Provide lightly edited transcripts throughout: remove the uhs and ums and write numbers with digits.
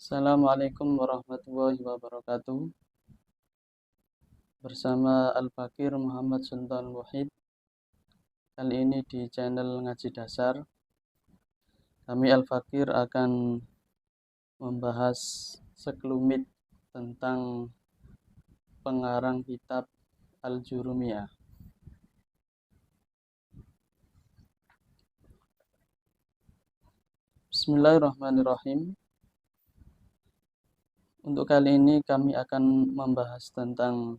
Assalamualaikum warahmatullahi wabarakatuh. Bersama Al-Fakir Muhammad Sultan Wahid. Kali ini di channel Ngaji Dasar, kami Al-Fakir akan membahas sekelumit tentang pengarang kitab Al-Jurumiyah. Bismillahirrahmanirrahim. Untuk kali ini kami akan membahas tentang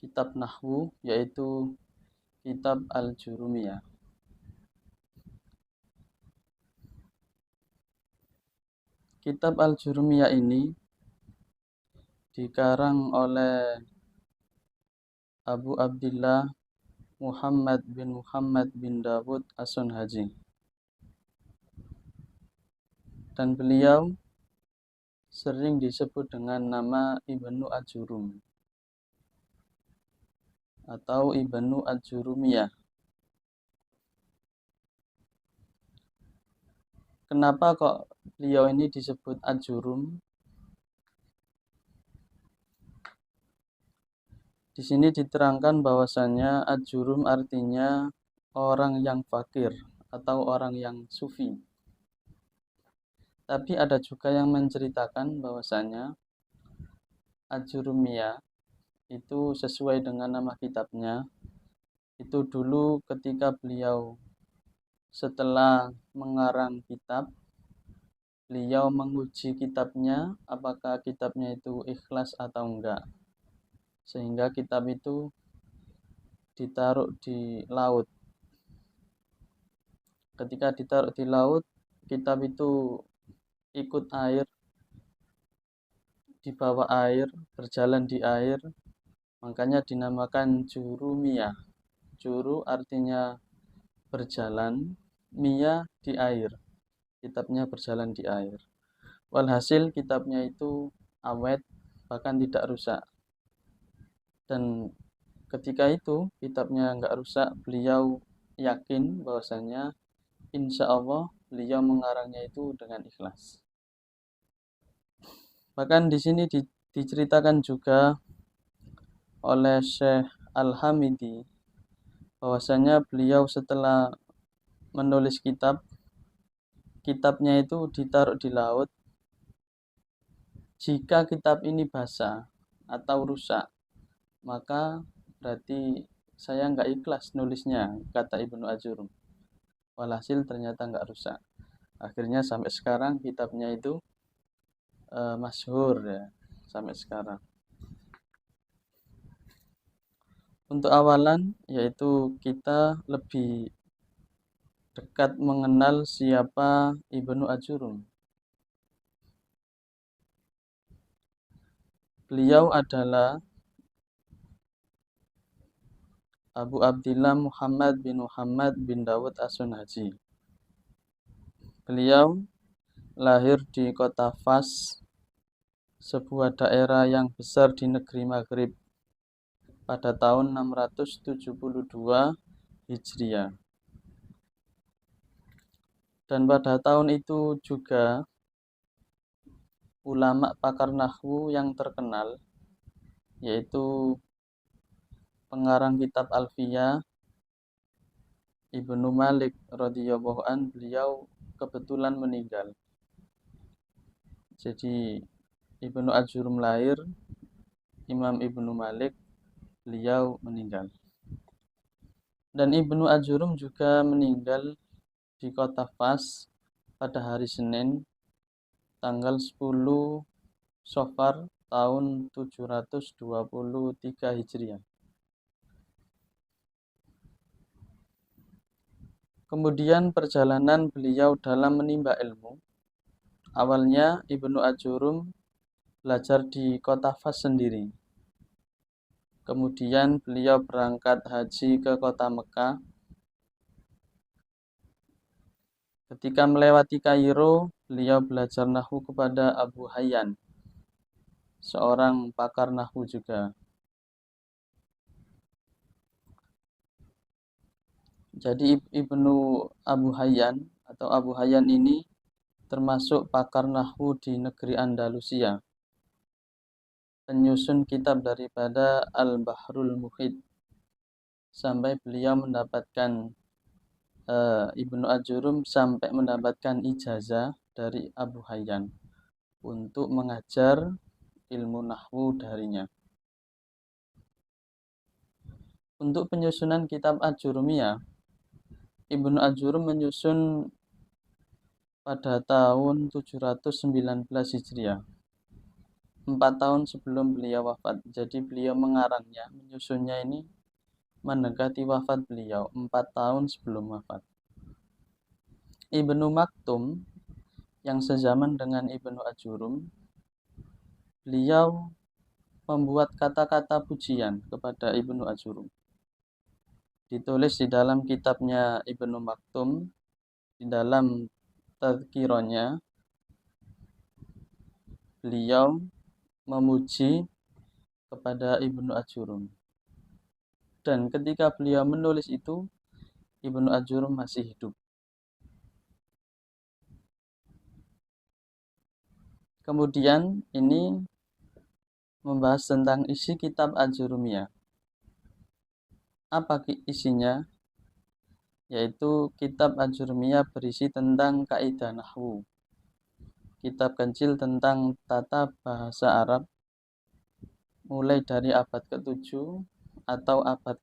kitab Nahwu, yaitu kitab Al-Jurumiyah. Kitab Al-Jurumiyah ini dikarang oleh Abu Abdillah Muhammad bin Dawud As-Sunhaji. Dan beliau sering disebut dengan nama Ibnu Al-Jurum atau Ibnu Al-Jurumiyah. Kenapa kok beliau ini disebut Al-Jurum? Di sini diterangkan bahwasanya Al-Jurum artinya orang yang fakir atau orang yang sufi. Tapi ada juga yang menceritakan bahwasanya Al-Jurumiyah itu sesuai dengan nama kitabnya. Itu dulu ketika beliau setelah mengarang kitab, beliau menguji kitabnya apakah kitabnya itu ikhlas atau enggak. Sehingga kitab itu ditaruh di laut. Ketika ditaruh di laut, kitab itu ikut air, di bawah air, berjalan di air, makanya dinamakan Jurumiyah. Juru artinya berjalan, miyah di air. Kitabnya berjalan di air. Walhasil kitabnya itu awet, bahkan tidak rusak. Dan ketika itu kitabnya enggak rusak, beliau yakin bahwasanya insya Allah beliau mengarangnya itu dengan ikhlas. Bahkan di sini diceritakan juga oleh Syekh Al-Hamidi bahwasanya beliau setelah menulis kitabnya itu ditaruh di laut. Jika kitab ini basah atau rusak, maka berarti saya nggak ikhlas nulisnya, kata Ibnu Al-Jurum. Walhasil ternyata nggak rusak. Akhirnya sampai sekarang kitabnya itu masyhur ya, sampai sekarang. Untuk awalan, yaitu kita lebih dekat mengenal siapa Ibnu Al-Jurum. Beliau adalah Abu Abdillah Muhammad bin Dawud As-Sunhaji. Beliau lahir di kota Fas, sebuah daerah yang besar di negeri Maghrib, pada tahun 672 Hijriah. Dan pada tahun itu juga ulama pakar nahwu yang terkenal, yaitu pengarang kitab Alfiyah Ibnu Malik radhiyallahu an, beliau kebetulan meninggal. Jadi Ibnu Al-Jurum lahir, Imam Ibnu Malik beliau meninggal. Dan Ibnu Al-Jurum juga meninggal di kota Fas pada hari Senin tanggal 10 Safar tahun 723 Hijriah. Kemudian perjalanan beliau dalam menimba ilmu. Awalnya Ibnu Al-Jurum belajar di kota Fas sendiri. Kemudian beliau berangkat haji ke kota Mekah. Ketika melewati Kairo, beliau belajar nahwu kepada Abu Hayyan, seorang pakar nahwu juga. Jadi Ibnu Abu Hayyan atau Abu Hayyan ini termasuk pakar nahwu di negeri Andalusia, penyusun kitab daripada Al-Bahrul Muhit, sampai beliau mendapatkan Ibnu Ajurum sampai mendapatkan ijazah dari Abu Hayyan untuk mengajar ilmu nahwu darinya. Untuk penyusunan kitab Ajurumiyah, Ibnu Ajurum menyusun pada tahun 719 Hijriah, 4 tahun sebelum beliau wafat. Jadi beliau mengarangnya, menyusunnya ini mendekati wafat beliau, 4 tahun sebelum wafat. Ibnu Maktum yang sezaman dengan Ibnu Ajurum, beliau membuat kata-kata pujian kepada Ibnu Ajurum. Ditulis di dalam kitabnya Ibnu Maktum, di dalam tazkironya, beliau memuji kepada Ibnu Ajurum. Dan ketika beliau menulis itu, Ibnu Ajurum masih hidup. Kemudian ini membahas tentang isi kitab Ajurumiyah. Apa isinya? Yaitu kitab Ajurumiyah berisi tentang kaidah nahwu, kitab kecil tentang tata bahasa Arab, mulai dari abad ke-7 atau abad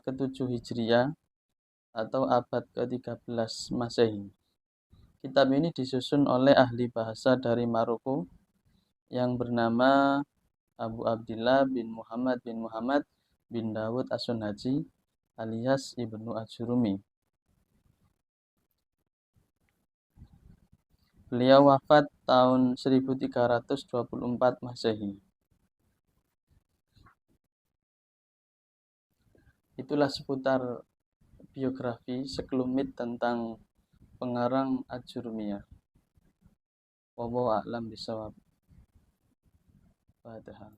ke-7 Hijriah atau abad ke-13 Masehi. Kitab ini disusun oleh ahli bahasa dari Maroko yang bernama Abu Abdillah bin Muhammad bin Dawud As-Sunhaji alias Ibnu Ajurumi. Beliau wafat tahun 1324 Masehi. Itulah seputar biografi sekelumit tentang pengarang Ajurumiyah. Wallahu a'lam bishawab. Fatihah.